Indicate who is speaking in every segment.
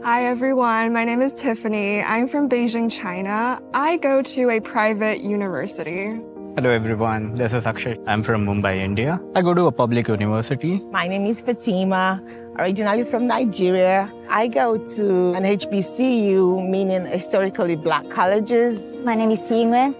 Speaker 1: Hi everyone, my name is Tiffany. I'm from Beijing, China. I go to a private university.
Speaker 2: Hello everyone, this is Akshay. I'm from Mumbai, India. I go to a public university.
Speaker 3: My name is Fatima, originally from Nigeria. I go to an HBCU, meaning historically black colleges.
Speaker 4: My name is Tingwen,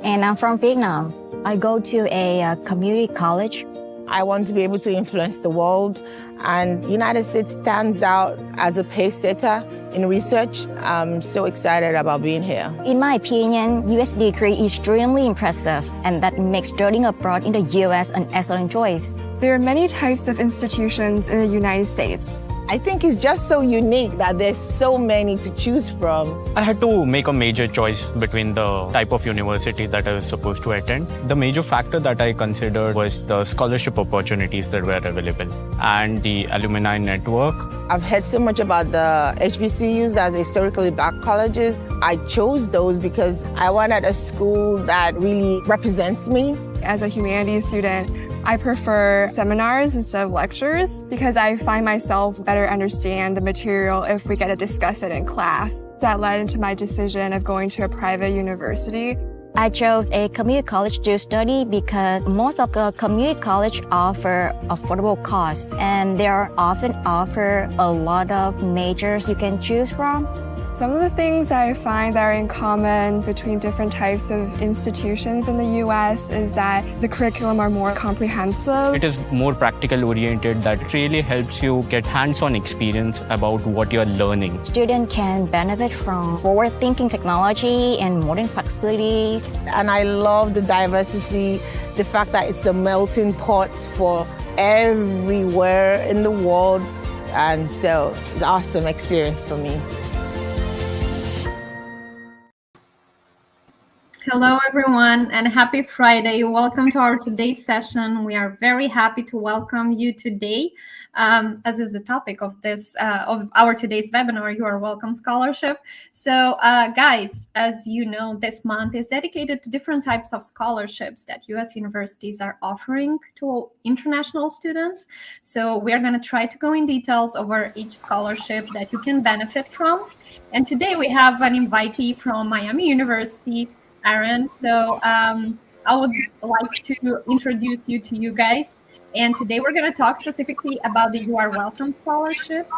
Speaker 4: and I'm from Vietnam. I go to a community college.
Speaker 3: I want to be able to influence the world, and the United States stands out as a pace setter in research. I'm so excited about being here.
Speaker 4: In my opinion, US degree is extremely impressive, and that makes studying abroad in the US an excellent choice.
Speaker 1: There are many types of institutions in the United States.
Speaker 3: I think it's just so unique that there's so many to choose from.
Speaker 2: I had to make a major choice between the type of university that I was supposed to attend. The major factor that I considered was the scholarship opportunities that were available and the alumni network.
Speaker 3: I've heard so much about the HBCUs as historically black colleges. I chose those because I wanted a school that really represents me.
Speaker 1: As a humanities student, I prefer seminars instead of lectures because I find myself better understand the material if we get to discuss it in class. That led into my decision of going to a private university.
Speaker 4: I chose a community college to study because most of the community college offer affordable costs, and they often offer a lot of majors you can choose from.
Speaker 1: Some of the things I find that are in common between different types of institutions in the US is that the curriculum are more comprehensive.
Speaker 2: It is more practical oriented that really helps you get hands-on experience about what you're learning.
Speaker 4: Students can benefit from forward-thinking technology and modern facilities.
Speaker 3: And I love the diversity, the fact that it's a melting pot for everywhere in the world. And so it's an awesome experience for me.
Speaker 5: Hello, everyone, and happy Friday. Welcome to our today's session. We are very happy to welcome you today. As is the topic of this of our today's webinar, You Are Welcome Scholarship. So, guys, as you know, this month is dedicated to different types of scholarships that U.S. universities are offering to international students. So we're going to try to go in details over each scholarship that you can benefit from. And today we have an invitee from Miami University, Aaron. So I would like to introduce you to you guys. And today we're going to talk specifically about the You Are Welcome Scholarship.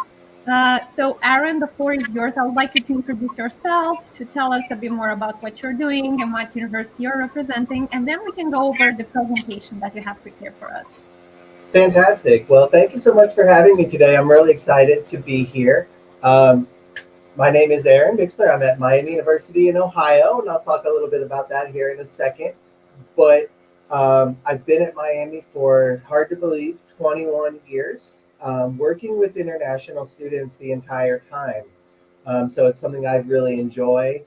Speaker 5: So Aaron, the floor is yours. I would like you to introduce yourself, to tell us a bit more about what you're doing and what university you're representing. And then we can go over the presentation that you have prepared for us.
Speaker 6: Fantastic. Well, thank you so much for having me today. I'm really excited to be here. My name is Aaron Bixler. I'm at Miami University in Ohio, and I'll talk a little bit about that here in a second. But I've been at Miami for, hard to believe, 21 years, working with international students the entire time. So it's something I really enjoy,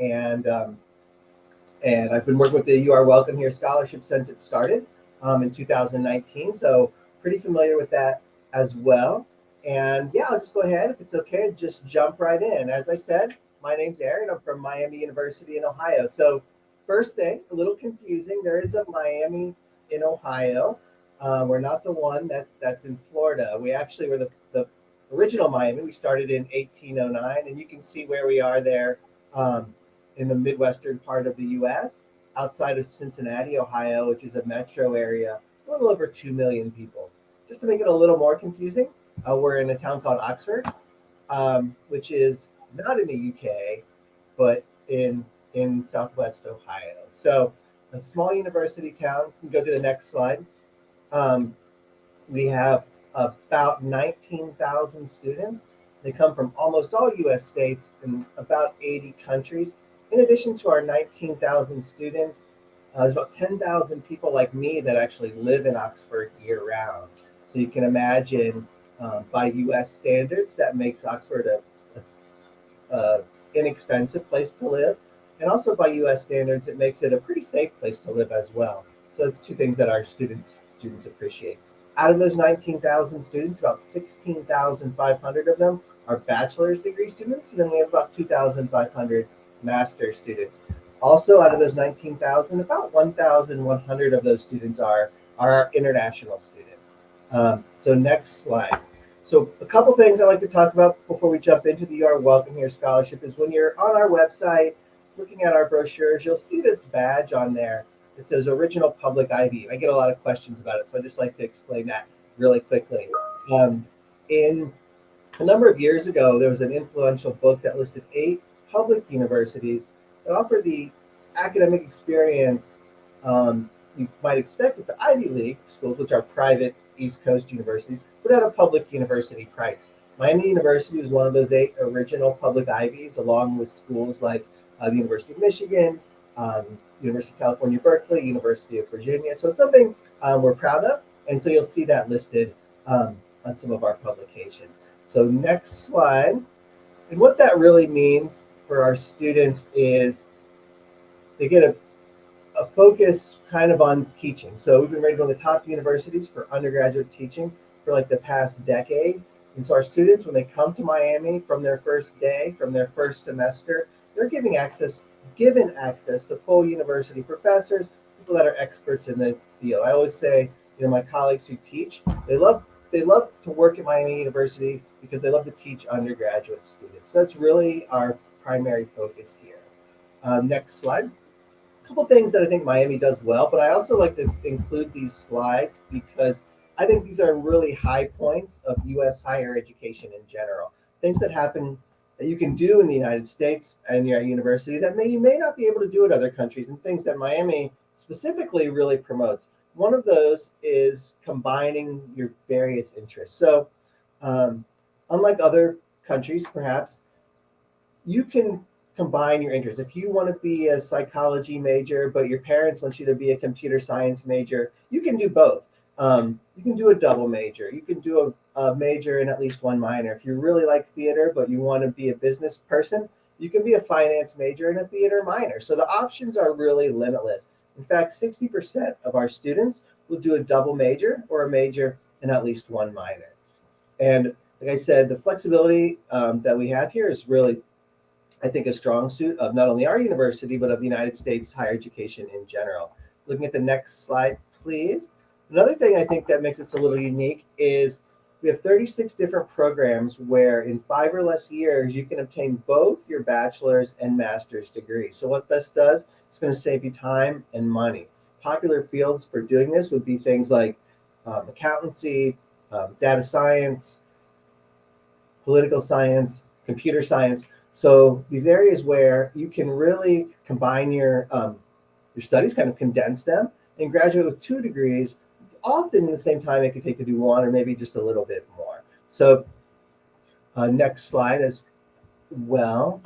Speaker 6: and I've been working with the You Are Welcome Here Scholarship since it started in 2019. So pretty familiar with that as well. And yeah, I'll just go ahead, if it's okay, just jump right in. As I said, my name's Aaron. I'm from Miami University in Ohio. So first thing, a little confusing, there is a Miami in Ohio. We're not the one that's in Florida. We actually were the original Miami. We started in 1809, and you can see where we are there in the Midwestern part of the US, outside of Cincinnati, Ohio, which is a metro area, a little over 2 million people. Just to make it a little more confusing, we're in a town called Oxford, which is not in the UK, but in Southwest Ohio. So a small university town. You can go to the next slide. We have about 19,000 students. They come from almost all US states and about 80 countries. In addition to our 19,000 students, there's about 10,000 people like me that actually live in Oxford year round. So you can imagine, by US standards, that makes Oxford a inexpensive place to live. And also by US standards, it makes it a pretty safe place to live as well. So that's two things that our students appreciate. Out of those 19,000 students, about 16,500 of them are bachelor's degree students. And then we have about 2,500 master's students. Also, out of those 19,000, about 1,100 of those students are our international students. So next slide. So a couple things I like to talk about before we jump into the You Are Welcome Here scholarship is when you're on our website, looking at our brochures, you'll see this badge on there. It says Original Public ID. I get a lot of questions about it, so I just like to explain that really quickly. In a number of years ago, there was an influential book that listed 8 public universities that offer the academic experience you might expect at the Ivy League schools, which are private East Coast universities, but at a public university price. Miami University was one of those 8 original public Ivies, along with schools like the University of Michigan, University of California, Berkeley, University of Virginia. So it's something we're proud of, and so you'll see that listed on some of our publications. So next slide. And what that really means for our students is they get a focus kind of on teaching. So we've been rated one of the top universities for undergraduate teaching for like the past decade. And so our students, when they come to Miami from their first day, from their first semester, they're given access to full university professors, people that are experts in the field. I always say, my colleagues who teach, they love to work at Miami University because they love to teach undergraduate students. So that's really our primary focus here. Next slide. A couple things that I think Miami does well, but I also like to include these slides because I think these are really high points of U.S. higher education in general. Things that happen that you can do in the United States and your university that you may not be able to do at other countries, and things that Miami specifically really promotes. One of those is combining your various interests. So unlike other countries, perhaps, you can combine your interests. If you want to be a psychology major, but your parents want you to be a computer science major, you can do both. You can do a double major. You can do a major in at least one minor. If you really like theater, but you want to be a business person, you can be a finance major and a theater minor. So the options are really limitless. In fact, 60% of our students will do a double major or a major in at least one minor. And like I said, the flexibility that we have here is really, I think, a strong suit of not only our university, but of the United States higher education in general. Looking at the next slide, please. Another thing I think that makes us a little unique is we have 36 different programs where in 5 or less years, you can obtain both your bachelor's and master's degree. So what this does, it's going to save you time and money. Popular fields for doing this would be things like accountancy, data science, political science, computer science. So these areas where you can really combine your studies, kind of condense them, and graduate with 2 degrees, often in the same time it could take to do 1 or maybe just a little bit more. So next slide as well.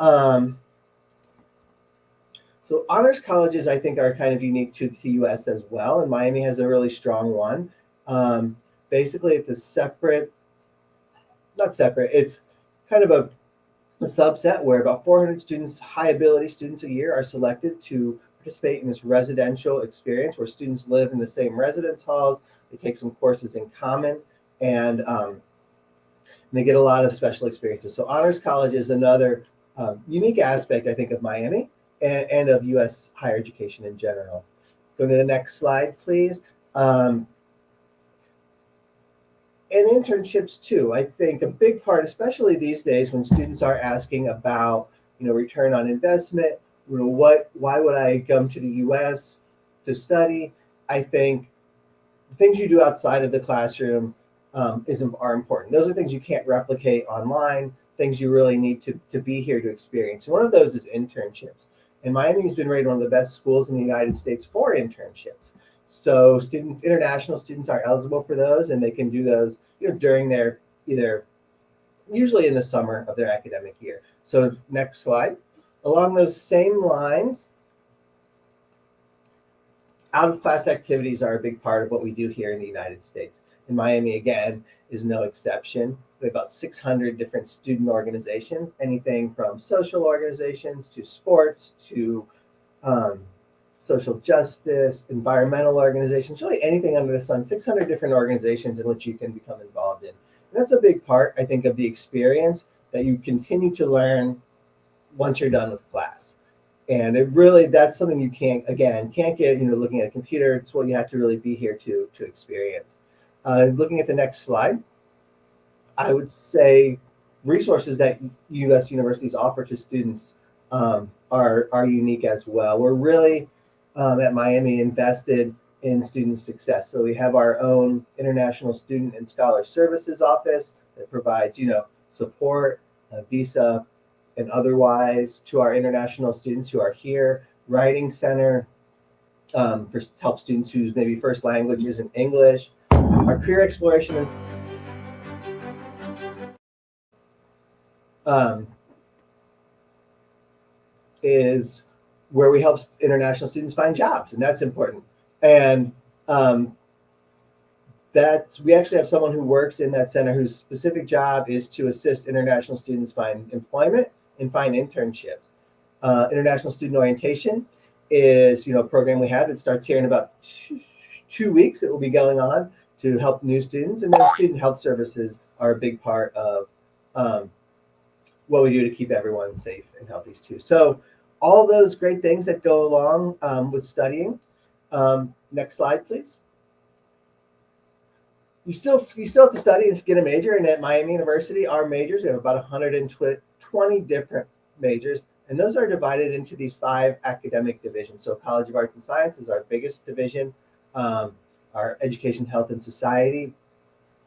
Speaker 6: So honors colleges, I think, are kind of unique to the U.S. as well, and Miami has a really strong one. Basically, it's it's kind of a subset where about 400 students, high ability students a year, are selected to participate in this residential experience where students live in the same residence halls. They take some courses in common, and they get a lot of special experiences. So honors college is another unique aspect, I think, of Miami and of U.S. higher education in general. Go to the next slide, please. And internships too. I think a big part, especially these days when students are asking about, return on investment, why would I come to the U.S. to study? I think the things you do outside of the classroom are important. Those are things you can't replicate online, things you really need to be here to experience. And one of those is internships. And Miami has been rated one of the best schools in the United States for internships. So international students are eligible for those, and they can do those during their usually in the summer of their academic year. So next slide. Along those same lines, out-of-class activities are a big part of what we do here in the United States. And Miami, again, is no exception. We have about 600 different student organizations, anything from social organizations to sports to social justice, environmental organizations, really anything under the sun, 600 different organizations in which you can become involved in. And that's a big part, I think, of the experience that you continue to learn once you're done with class. And that's something you can't get, looking at a computer. It's what you have to really be here to experience. Looking at the next slide, I would say resources that U.S. universities offer to students are unique as well. We're really at Miami invested in student success. So we have our own International Student and Scholar Services Office that provides, support, visa, and otherwise to our international students who are here. Writing Center for help students whose maybe first language isn't English. Our career exploration is where we help international students find jobs, and that's important. And we actually have someone who works in that center whose specific job is to assist international students find employment and find internships. International Student Orientation is a program we have that starts here in about 2 weeks. It will be going on to help new students, and then student health services are a big part of what we do to keep everyone safe and healthy too. So all those great things that go along with studying. Next slide, please. You still have to study and get a major, and at Miami University, our majors, we have about 120 different majors, and those are divided into these 5 academic divisions. So College of Arts and Science is our biggest division, our Education, Health, and Society,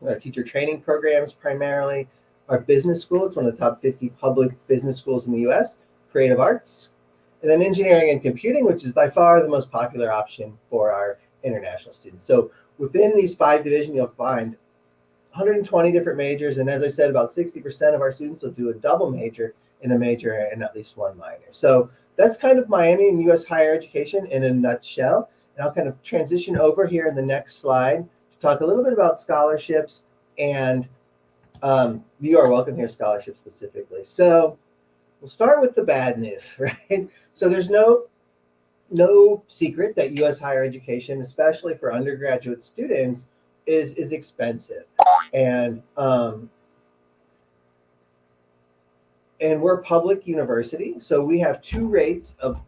Speaker 6: our teacher training programs primarily, our business school, it's one of the top 50 public business schools in the US, Creative Arts, and then Engineering and Computing, which is by far the most popular option for our international students. So within these 5 divisions, you'll find 120 different majors, and as I said, about 60% of our students will do a double major in a major and at least one minor. So that's kind of Miami and US higher education in a nutshell. And I'll kind of transition over here in the next slide to talk a little bit about scholarships and You Are Welcome Here scholarship specifically. So we'll start with the bad news, right? So there's no secret that U.S. higher education, especially for undergraduate students, is expensive, and we're a public university, so we have 2 rates of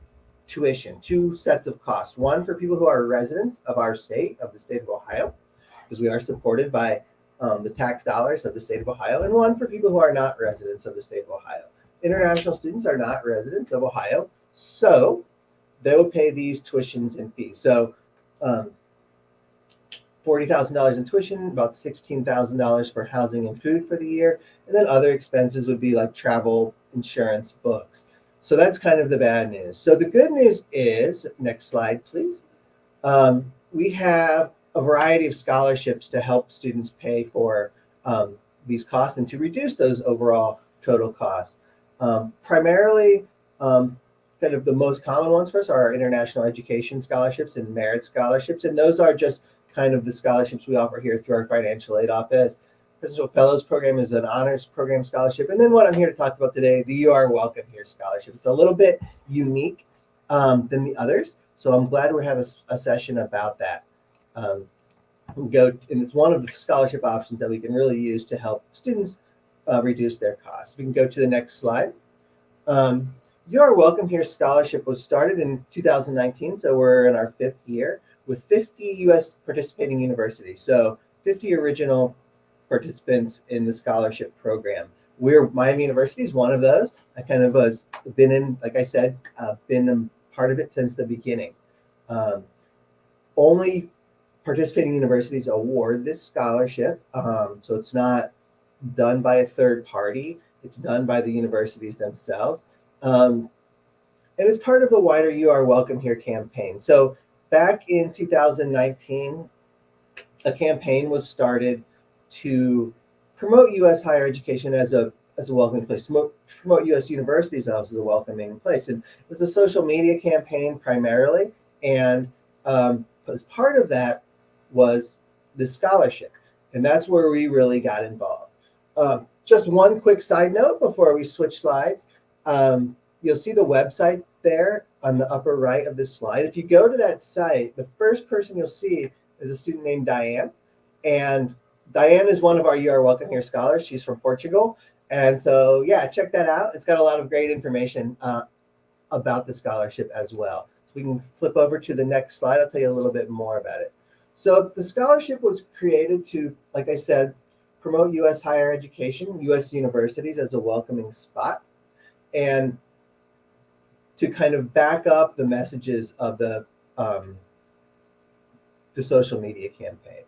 Speaker 6: tuition, 2 sets of costs. One for people who are residents of our state, of the state of Ohio, because we are supported by the tax dollars of the state of Ohio, and one for people who are not residents of the state of Ohio. International students are not residents of Ohio, so they will pay these tuitions and fees. So $40,000 in tuition, about $16,000 for housing and food for the year, and then other expenses would be like travel, insurance, books. So that's kind of the bad news. So the good news is, next slide, please. We have a variety of scholarships to help students pay for these costs and to reduce those overall total costs. Primarily, kind of the most common ones for us are our international education scholarships and merit scholarships, and those are just kind of the scholarships we offer here through our financial aid office. Presidential Fellows Program is an honors program scholarship, and then what I'm here to talk about today, the You Are Welcome Here scholarship. It's a little bit unique than the others, so I'm glad we're having a session about that. And it's one of the scholarship options that we can really use to help students reduce their costs. We can go to the next slide. You Are Welcome Here scholarship was started in 2019, so we're in our 5th year with 50 U.S. participating universities. So 50 original participants in the scholarship program. Miami University is one of those. I kind of been in, like I said, been a part of it since the beginning. Only participating universities award this scholarship, so it's not done by a third party. It's done by the universities themselves. And it's part of the wider You Are Welcome Here campaign. So back in 2019, a campaign was started to promote U.S. higher education as a welcoming place, to promote U.S. universities as a welcoming place. And it was a social media campaign primarily, and as part of that was the scholarship. And that's where we really got involved. Just one quick side note before we switch slides. You'll see the website there on the upper right of this slide. If you go to that site, the first person you'll see is a student named Diane. And Diane is one of our You Are Welcome Here scholars. She's from Portugal. And so, yeah, check that out. It's got a lot of great information about the scholarship as well. So we can flip over to the next slide. I'll tell you a little bit more about it. So the scholarship was created to, like I said, promote U.S. higher education, U.S. universities as a welcoming spot, and to kind of back up the messages of the social media campaign.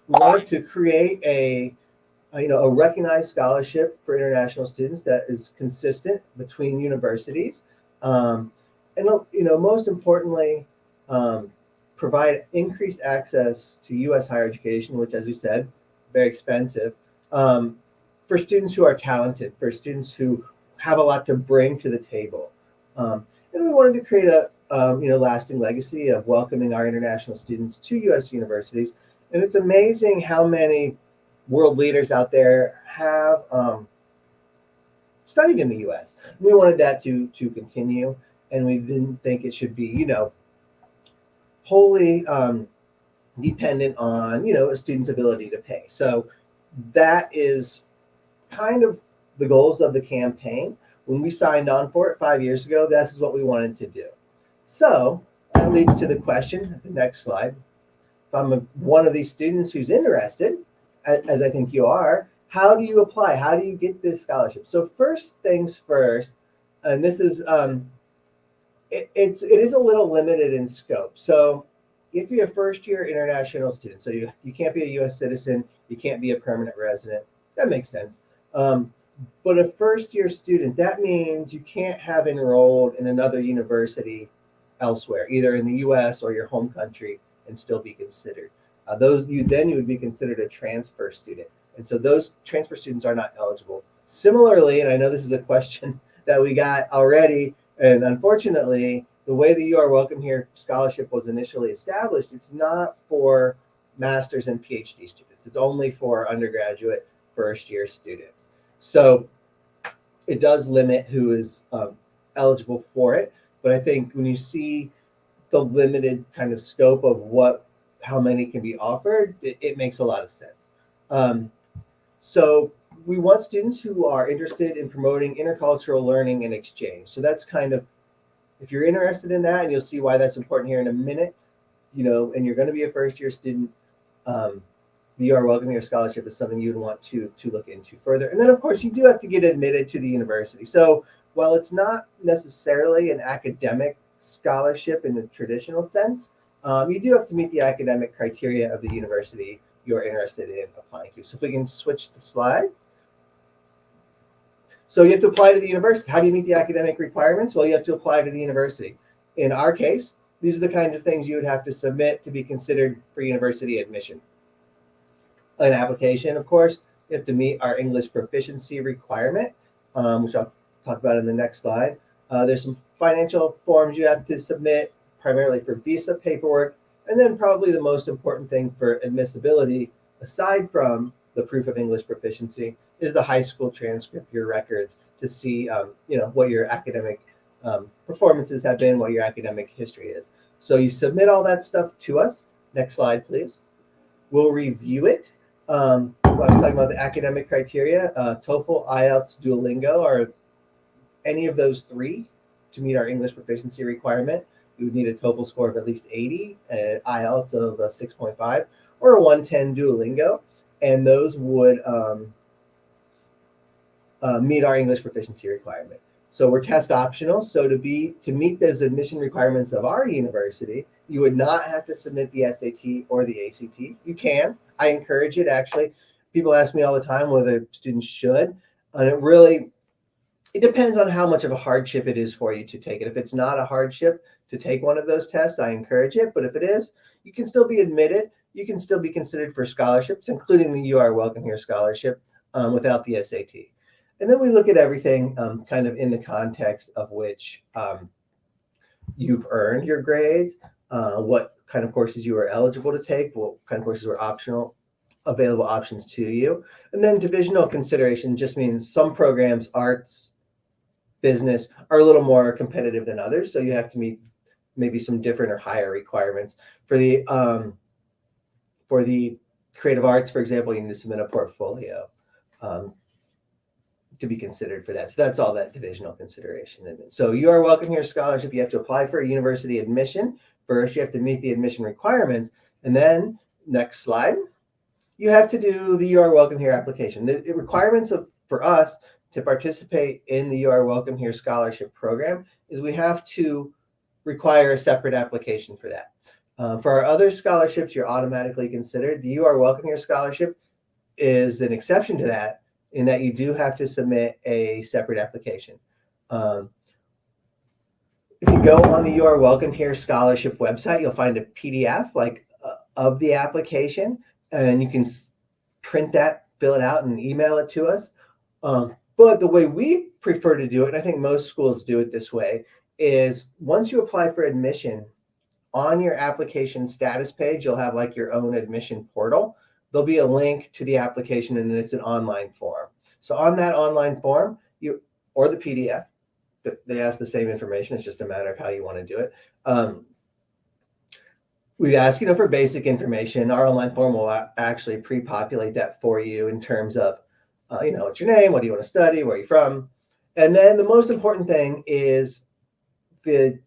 Speaker 6: We wanted to create a recognized scholarship for international students that is consistent between universities, and most importantly, provide increased access to U.S. higher education, which, as we said, very expensive, for students who are talented, for students who have a lot to bring to the table, and we wanted to create a lasting legacy of welcoming our international students to U.S. universities. And it's amazing how many world leaders out there have studied in the U.S. We wanted that to continue, and we didn't think it should be, wholly dependent on, a student's ability to pay. So that is kind of the goals of the campaign. When we signed on for it 5 years ago, this is what we wanted to do. So that leads to the question at the next slide. If I'm one of these students who's interested, as I think you are, how do you apply? How do you get this scholarship? So first things first, and this is, it is a little limited in scope. So you have to be a first-year international student. So you can't be a U.S. citizen. You can't be a permanent resident. That makes sense. But a first-year student, that means you can't have enrolled in another university elsewhere, either in the U.S. or your home country, and still be considered. You would be considered a transfer student. And so those transfer students are not eligible. Similarly, and I know this is a question that we got already, and unfortunately, the way the You Are Welcome Here scholarship was initially established, it's not for master's and PhD students. It's only for undergraduate first-year students. So it does limit who is eligible for it. But I think when you see the limited kind of scope of how many can be offered, it makes a lot of sense. So we want students who are interested in promoting intercultural learning and exchange. So that's kind of, if you're interested in that, and you'll see why that's important here in a minute, and you're going to be a first-year student, the You Are Welcome Here scholarship is something you'd want to look into further. And then, of course, you do have to get admitted to the university. So while it's not necessarily an academic scholarship in the traditional sense, you do have to meet the academic criteria of the university you're interested in applying to. So if we can switch the slide. So you have to apply to the university. How do you meet the academic requirements? Well, you have to apply to the university. In our case, these are the kinds of things you would have to submit to be considered for university admission. An application, of course, you have to meet our English proficiency requirement, which I'll talk about in the next slide. There's some financial forms you have to submit, primarily for visa paperwork, and then probably the most important thing for admissibility, aside from the proof of English proficiency, is the high school transcript, your records, to see what your academic performances have been, what your academic history is. So you submit all that stuff to us. Next slide, please. We'll review it. I was talking about the academic criteria. TOEFL, IELTS, Duolingo are any of those three to meet our English proficiency requirement. You would need a TOEFL score of at least 80, an IELTS of 6.5, or a 110 Duolingo, and those would meet our English proficiency requirement. So we're test optional. So to meet those admission requirements of our university, you would not have to submit the SAT or the ACT. You can. I encourage it, actually. People ask me all the time whether students should, and it depends on how much of a hardship it is for you to take it. If it's not a hardship to take one of those tests, I encourage it. But if it is, you can still be admitted. You can still be considered for scholarships, including the You Are Welcome Here scholarship, without the SAT. And then we look at everything kind of in the context of which you've earned your grades, what kind of courses you are eligible to take, what kind of courses are optional, available options to you. And then divisional consideration just means some programs, arts, business, are a little more competitive than others. So you have to meet maybe some different or higher requirements. For the creative arts, for example, you need to submit a portfolio to be considered for that. So that's all that divisional consideration. And so You Are Welcome Here scholarship, you have to apply for a university admission. First, you have to meet the admission requirements. And then, next slide, you have to do the You Are Welcome Here application. The requirements for us to participate in the You Are Welcome Here scholarship program is we have to require a separate application for that. For our other scholarships, you're automatically considered. The You Are Welcome Here scholarship is an exception to that in that you do have to submit a separate application. If you go on the You Are Welcome Here scholarship website, you'll find a PDF of the application, and you can print that, fill it out, and email it to us. But the way we prefer to do it, and I think most schools do it this way, is once you apply for admission, on your application status page, you'll have like your own admission portal. There'll be a link to the application, and it's an online form. So on that online form, or the PDF, they ask the same information. It's just a matter of how you want to do it. We ask, for basic information. Our online form will actually pre-populate that for you in terms of, what's your name, what do you want to study, where are you from? And then the most important thing is the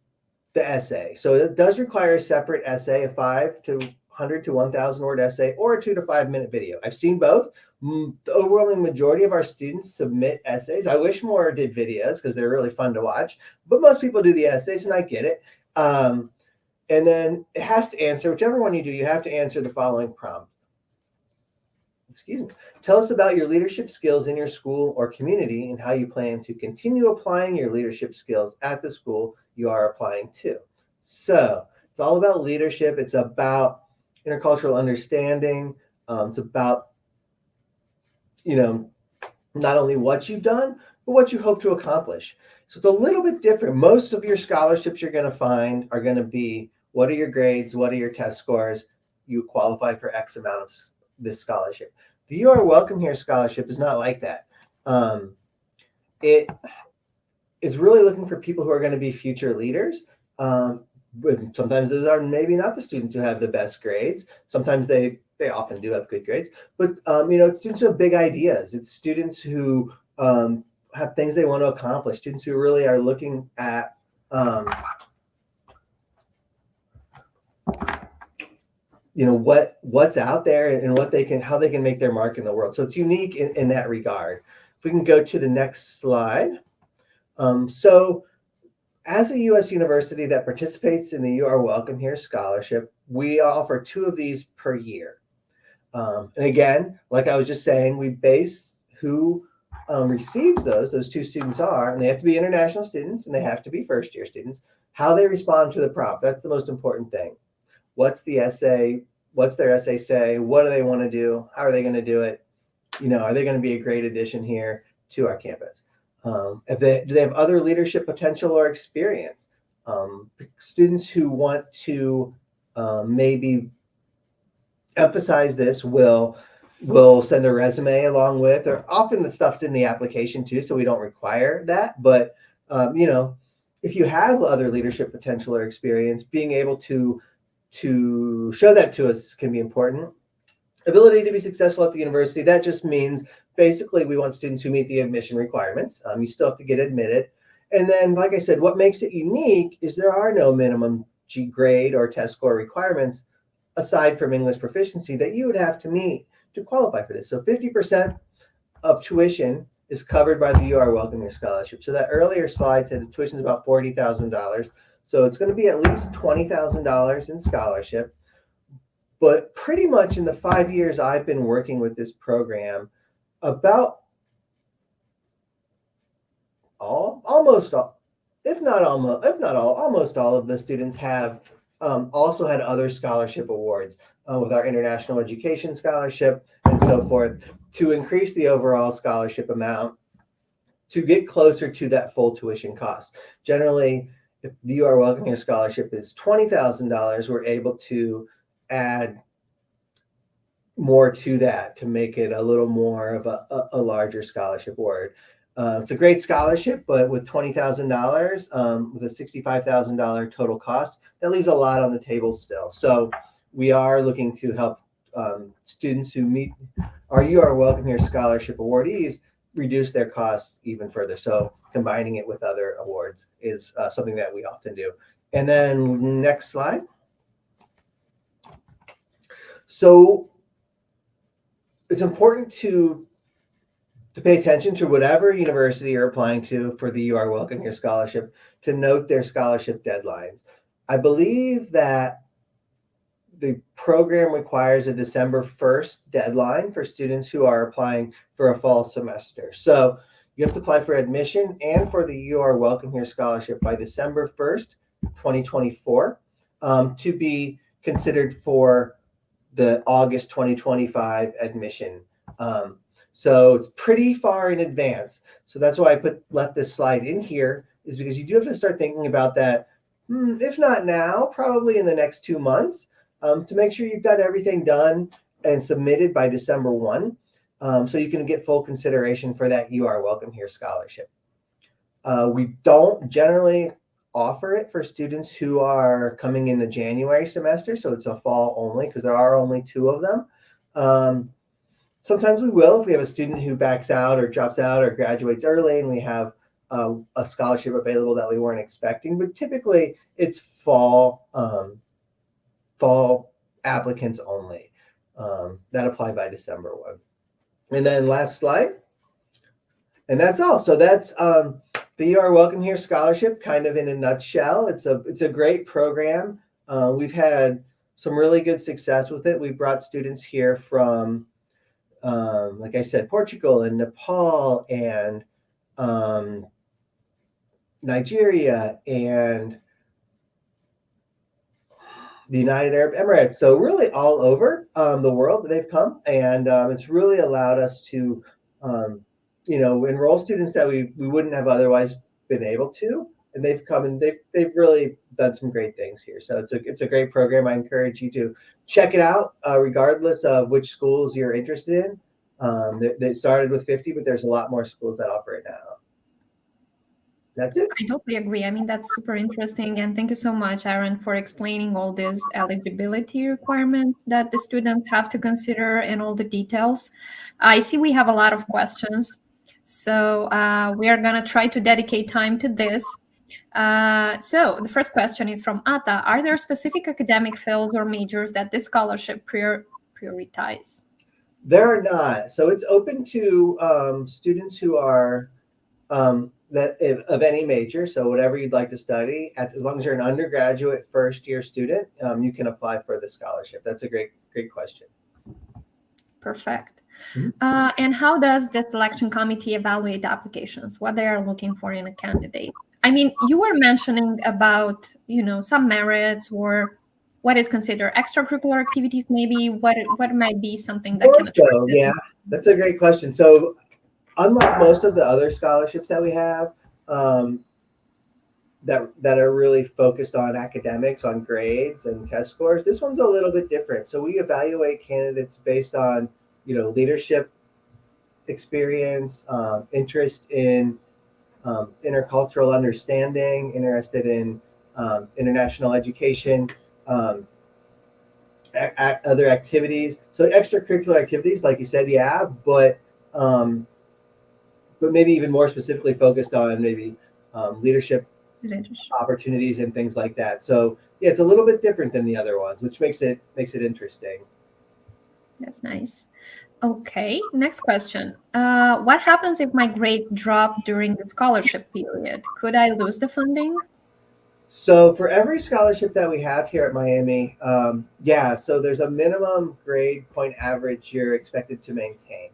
Speaker 6: essay. So it does require a separate essay, a 500 to 1,000 word essay, or a 2 to 5 minute video. I've seen both. The overwhelming majority of our students submit essays. I wish more did videos because they're really fun to watch, but most people do the essays, and I get it. And then it has to answer, whichever one you do, you have to answer the following prompt. Excuse me. Tell us about your leadership skills in your school or community and how you plan to continue applying your leadership skills at the school you are applying to. So it's all about leadership. It's about intercultural understanding. It's about, not only what you've done, but what you hope to accomplish. So it's a little bit different. Most of your scholarships you're going to find are going to be, what are your grades? What are your test scores? You qualify for X amount of this scholarship. The You Are Welcome Here scholarship is not like that. It is really looking for people who are going to be future leaders. But sometimes those are maybe not the students who have the best grades. Sometimes they often do have good grades. But, it's students who have big ideas. It's students who have things they want to accomplish. Students who really are looking at what's out there and how they can make their mark in the world. So it's unique in that regard. If we can go to the next slide. So as a U.S. university that participates in the You Are Welcome Here scholarship, we offer 2 of these per year. And again, like I was just saying, we base who receives those 2 students are, and they have to be international students and they have to be first-year students, how they respond to the prompt. That's the most important thing. What's the essay? What's their essay say? What do they want to do? How are they going to do it? Are they going to be a great addition here to our campus? Do they have other leadership potential or experience? Students who want to maybe emphasize this will send a resume along with, or often the stuff's in the application too, so we don't require that. But if you have other leadership potential or experience, being able to show that to us can be important. Ability to be successful at the university, that just means basically we want students who meet the admission requirements. You still have to get admitted. And then, like I said, what makes it unique is there are no minimum grade or test score requirements aside from English proficiency that you would have to meet to qualify for this. So 50% of tuition is covered by the You Are Welcome Here scholarship. So that earlier slide said the tuition is about $40,000. So it's going to be at least $20,000 in scholarship. But pretty much in the 5 years I've been working with this program, about almost all of the students have also had other scholarship awards with our International Education Scholarship and so forth to increase the overall scholarship amount to get closer to that full tuition cost. Generally, if the You Are Welcome Here scholarship is $20,000, we're able to add more to that to make it a little more of a larger scholarship award. It's a great scholarship, but with $20,000, with a $65,000 total cost, that leaves a lot on the table still. So we are looking to help students who meet our You Are Welcome Here scholarship awardees reduce their costs even further. So combining it with other awards is something that we often do. And then next slide. So it's important to pay attention to whatever university you're applying to for the You Are Welcome Here scholarship, to note their scholarship deadlines. I believe that the program requires a December 1st deadline for students who are applying for a fall semester. So you have to apply for admission and for the You Are Welcome Here scholarship by December 1st, 2024, to be considered for the August 2025 admission. So it's pretty far in advance. So that's why I left this slide in here, is because you do have to start thinking about that, if not now, probably in the next 2 months, to make sure you've got everything done and submitted by December 1, so you can get full consideration for that You Are Welcome Here scholarship. We don't generally offer it for students who are coming in the January semester, so it's a fall only, because there are only 2 of them. Sometimes we will if we have a student who backs out or drops out or graduates early and we have a scholarship available that we weren't expecting. But typically it's fall applicants only that apply by December 1. And then last slide. And that's all. So that's the You Are Welcome Here scholarship, kind of in a nutshell. It's a great program. We've had some really good success with it. We brought students here from like I said, Portugal and Nepal and Nigeria and the United Arab Emirates. So really all over the world that they've come, and it's really allowed us to, enroll students that we wouldn't have otherwise been able to. And they've come and they've really done some great things here. So it's a great program. I encourage you to check it out, regardless of which schools you're interested in. They started with 50, but there's a lot more schools that offer it now. That's it.
Speaker 5: I totally agree. I mean, that's super interesting. And thank you so much, Aaron, for explaining all these eligibility requirements that the students have to consider and all the details. I see we have a lot of questions. So we are going to try to dedicate time to this. So the first question is from Ata. Are there specific academic fields or majors that this scholarship prioritize?
Speaker 6: There are not. So it's open to students who are of any major. So whatever you'd like to study, as long as you're an undergraduate first-year student, you can apply for the scholarship. That's a great question.
Speaker 5: Perfect. Mm-hmm. And how does the selection committee evaluate the applications? What they are looking for in a candidate? I mean, you were mentioning about, some merits or what is considered extracurricular activities, maybe what might be something that can attract them.
Speaker 6: Yeah, that's a great question. So unlike most of the other scholarships that we have, that are really focused on academics, on grades and test scores, this one's a little bit different. So we evaluate candidates based on, leadership experience, interest in intercultural understanding, interested in international education, other activities. So extracurricular activities, like you said, yeah, but maybe even more specifically focused on maybe leadership opportunities and things like that. So yeah, it's a little bit different than the other ones, which makes it interesting.
Speaker 5: That's nice. Okay, next question. What happens if my grades drop during the scholarship period? Could I lose the funding?
Speaker 6: So for every scholarship that we have here at Miami, so there's a minimum grade point average you're expected to maintain.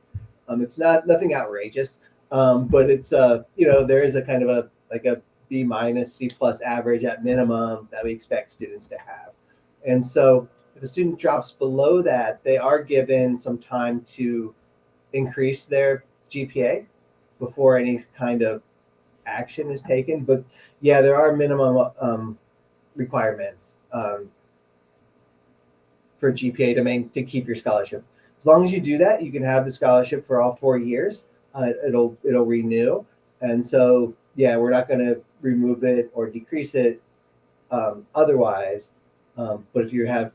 Speaker 6: It's nothing outrageous, but it's there is a kind of a B minus, C plus average at minimum that we expect students to have. And so if a student drops below that, they are given some time to increase their GPA before any kind of action is taken. But yeah, there are minimum requirements for GPA to keep your scholarship. As long as you do that, you can have the scholarship for all 4 years. It'll renew. And so, yeah, we're not going to remove it or decrease it otherwise. But if you have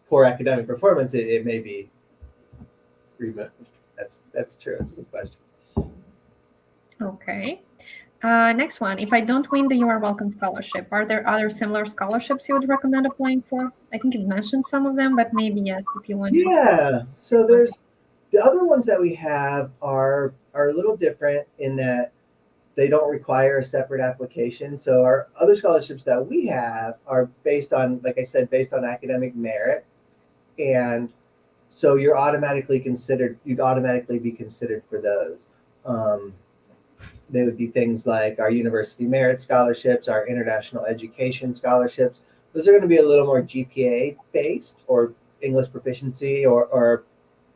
Speaker 6: poor academic performance, it may be removed. That's true. That's a good question.
Speaker 5: Okay. Next one. If I don't win the You Are Welcome scholarship, are there other similar scholarships you would recommend applying for? I think you've mentioned some of them, but maybe yes, if you want.
Speaker 6: Yeah. So there's The other ones that we have are a little different in that they don't require a separate application. So our other scholarships that we have are based on, like I said, based on academic merit. And so you'd automatically be considered for those. They would be things like our university merit scholarships, our international education scholarships. Those are going to be a little more GPA based, or English proficiency, or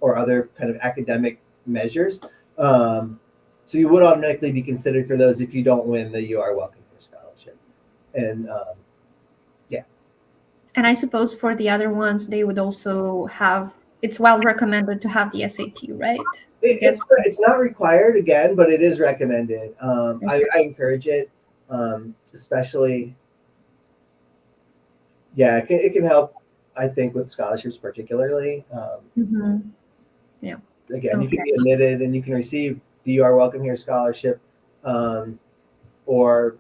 Speaker 6: other kind of academic measures. So you would automatically be considered for those if you don't win the You Are Welcome Here scholarship. And yeah.
Speaker 5: And I suppose for the other ones, they would also have, it's well recommended to have the SAT, right?
Speaker 6: It's not required, again, but it is recommended.
Speaker 5: Okay.
Speaker 6: I encourage it, especially. Yeah, it can help, I think, with scholarships particularly.
Speaker 5: Yeah.
Speaker 6: Again, you can be admitted and you can receive the You Are Welcome Here scholarship, or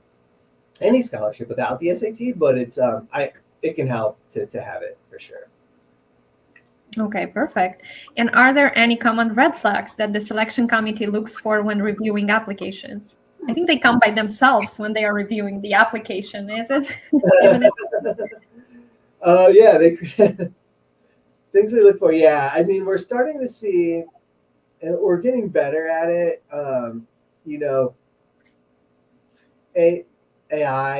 Speaker 6: any scholarship without the SAT, but it can help to have it for sure.
Speaker 5: Okay, perfect. And are there any common red flags that the selection committee looks for when reviewing applications? I think they come by themselves when they are reviewing the application, is it? Isn't it?
Speaker 6: Yeah, things we look for. Yeah, I mean, we're starting to see, and we're getting better at it. You know, AI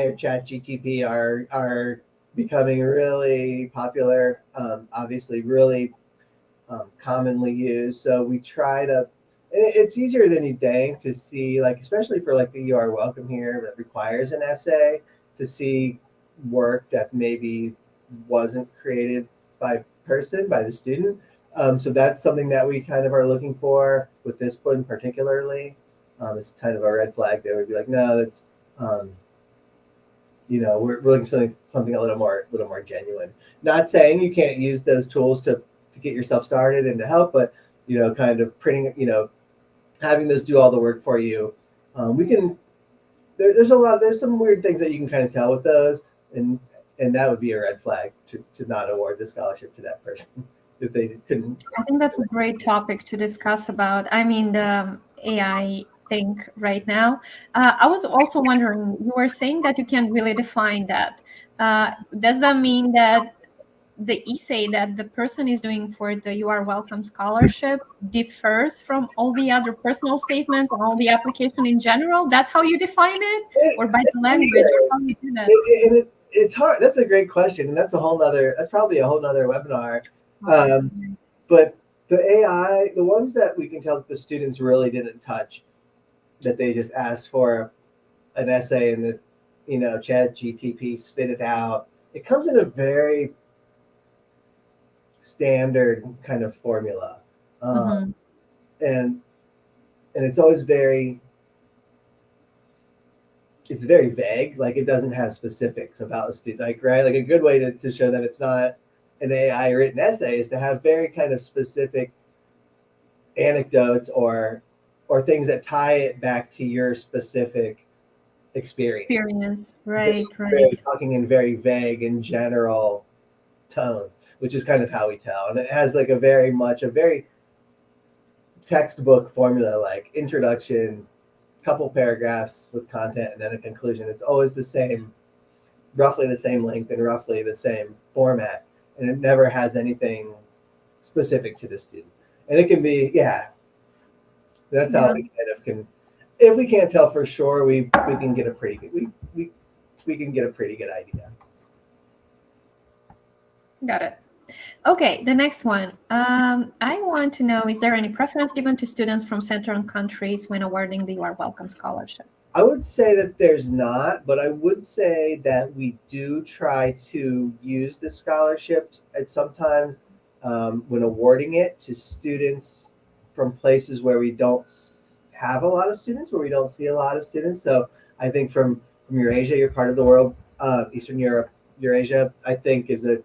Speaker 6: or ChatGPT are becoming really popular. Obviously, really commonly used. So we try to. It's easier than you think to see, like, especially for like the You Are Welcome Here that requires an essay, to see work that maybe wasn't created by the student. So that's something that we kind of are looking for with this one particularly. It's kind of a red flag there. We'd be like, no, that's, we're looking for something a little more genuine. Not saying you can't use those tools to get yourself started and to help, but kind of printing, having those do all the work for you. We can. There's some weird things that you can kind of tell with those, and that would be a red flag to not award the scholarship to that person if they couldn't.
Speaker 5: I think that's a great topic to discuss about. I mean, the AI thing right now. I was also wondering, you were saying that you can't really define that. Does that mean that the essay that the person is doing for the You Are Welcome scholarship differs from all the other personal statements and all the application in general? That's how you define it? Or by the language? Or how you do that?
Speaker 6: It's hard. That's a great question, and that's probably a whole nother webinar. But the AI, the ones that we can tell that the students really didn't touch, that they just asked for an essay and the ChatGPT spit it out. It comes in a very standard kind of formula, and it's always very vague. Like, it doesn't have specifics about a student, like, right? Like, a good way to show that it's not an AI written essay is to have very kind of specific anecdotes or things that tie it back to your specific experience.
Speaker 5: Right.
Speaker 6: Talking in very vague and general tones, which is kind of how we tell. And it has like a very textbook formula, like introduction, couple paragraphs with content, and then a conclusion. It's always the same, roughly the same length and roughly the same format. And it never has anything specific to the student. And it can be, that's how we kind of can, if we can't tell for sure, we can get a pretty good, we can get a pretty good idea.
Speaker 5: Got it. Okay, the next one. I want to know, is there any preference given to students from certain countries when awarding the You Are Welcome scholarship?
Speaker 6: I would say that there's not, but I would say that we do try to use the scholarships at sometimes when awarding it to students from places where we don't have a lot of students, where we don't see a lot of students. So I think from Eurasia, your part of the world, Eastern Europe, Eurasia, I think is a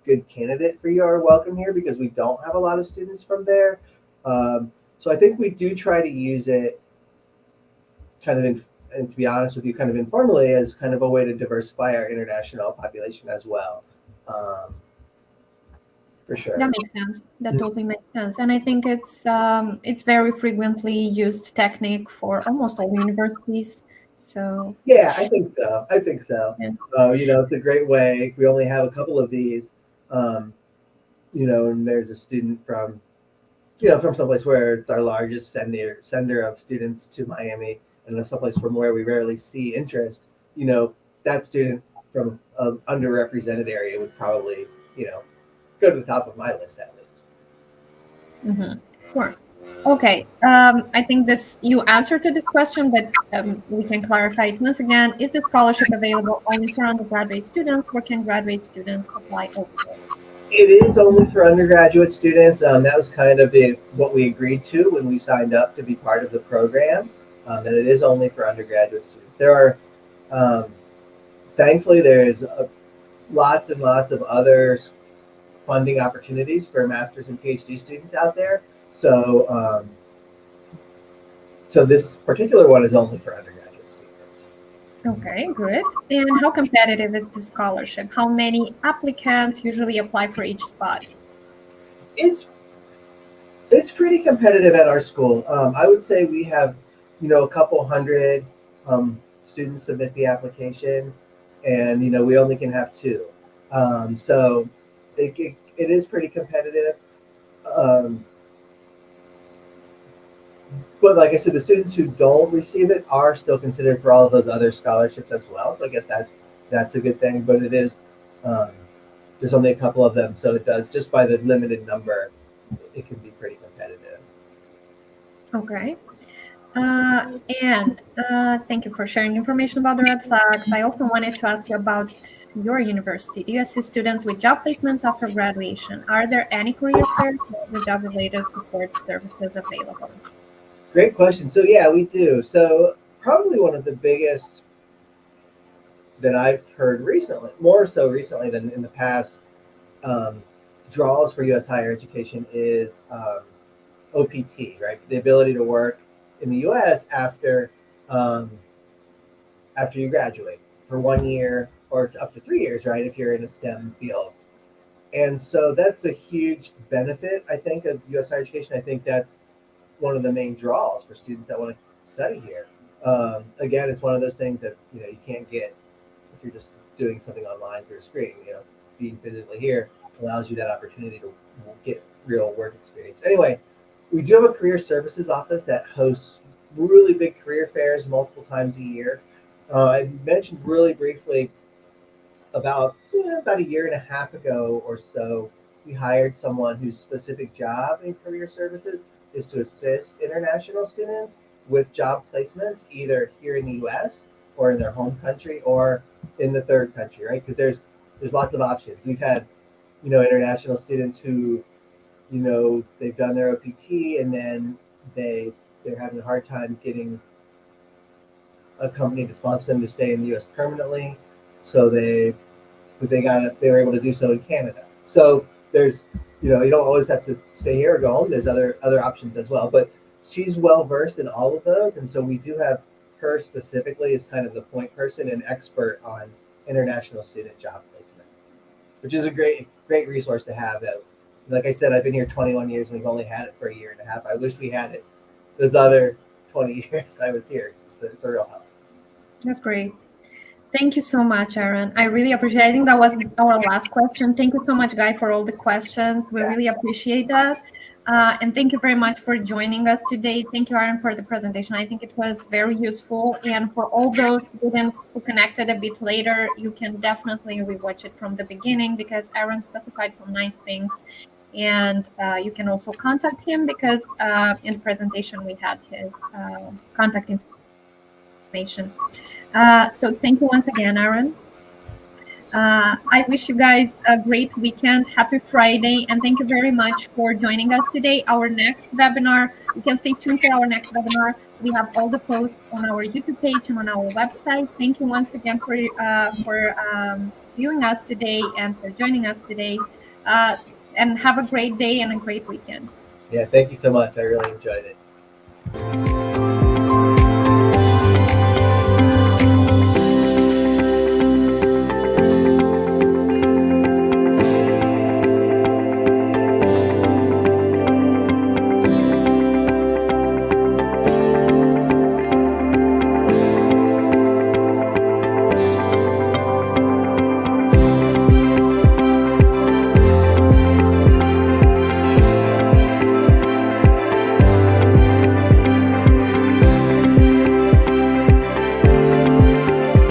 Speaker 6: good candidate for You Are Welcome Here, because we don't have a lot of students from there. So I think we do try to use it kind of and to be honest with you, kind of informally, as kind of a way to diversify our international population as well. For for sure.
Speaker 5: That makes sense. That totally makes sense. And I think it's very frequently used technique for almost all universities. So
Speaker 6: Yeah, I think so.
Speaker 5: yeah.
Speaker 6: It's a great way. We only have a couple of these, and there's a student from someplace where it's our largest sender of students to Miami, and someplace from where we rarely see interest. That student from an underrepresented area would probably, go to the top of my list at least.
Speaker 5: Mm-hmm. Sure. Okay. I think you answered to this question, but we can clarify it once again. Is the scholarship available only for undergraduate students, or can graduate students apply also?
Speaker 6: It is only for undergraduate students. That was kind of what we agreed to when we signed up to be part of the program, and it is only for undergraduate students. There are, thankfully, there's lots and lots of other funding opportunities for master's and PhD students out there. So, so this particular one is only for undergraduate students.
Speaker 5: Okay, good. And how competitive is the scholarship? How many applicants usually apply for each spot?
Speaker 6: It's pretty competitive at our school. I would say we have, a couple hundred students submit the application, and we only can have 2. So it is pretty competitive. But like I said, the students who don't receive it are still considered for all of those other scholarships as well. So I guess that's a good thing. But it is there's only a couple of them, so it does, just by the limited number, it can be pretty competitive.
Speaker 5: Okay. And thank you for sharing information about the red flags. I also wanted to ask you about your university. Do you assist students with job placements after graduation? Are there any career fairs or job-related support services available?
Speaker 6: Great question. So yeah, we do. So probably one of the biggest that I've heard recently, more so recently than in the past, draws for U.S. higher education is OPT, right? The ability to work in the U.S. after you graduate for 1 year or up to 3 years, right? If you're in a STEM field. And so that's a huge benefit, I think, of U.S. higher education. I think that's one of the main draws for students that want to study here. Again, it's one of those things that you can't get if you're just doing something online through a screen. Being physically here allows you that opportunity to get real work experience. Anyway, we do have a career services office that hosts really big career fairs multiple times a year. I mentioned really briefly about a year and a half ago or so, we hired someone whose specific job in career services is to assist international students with job placements, either here in the U.S. or in their home country or in the third country, right? Because there's lots of options. We've had, international students who, they've done their OPT and then they're having a hard time getting a company to sponsor them to stay in the U.S. permanently. So they were able to do so in Canada. So there's, you don't always have to stay here or go home. There's other options as well. But she's well versed in all of those, and so we do have her specifically as kind of the point person and expert on international student job placement, which is a great resource to have. That, like I said, I've been here 21 years and we've only had it for a year and a half. I wish we had it those other 20 years I was here. It's a real help.
Speaker 5: That's great. Thank you so much, Aaron. I really appreciate it. I think that was our last question. Thank you so much, Guy, for all the questions. We really appreciate that. And thank you very much for joining us today. Thank you, Aaron, for the presentation. I think it was very useful. And for all those students who connected a bit later, you can definitely rewatch it from the beginning because Aaron specified some nice things. And you can also contact him because in the presentation we had his contact information. So thank you once again, Aaron. I wish you guys a great weekend. Happy Friday. And thank you very much for joining us today. Our next webinar, you can stay tuned for our next webinar. We have all the posts on our YouTube page and on our website. Thank you once again for viewing us today and for joining us today. And have a great day and a great weekend.
Speaker 6: Yeah, thank you so much. I really enjoyed it.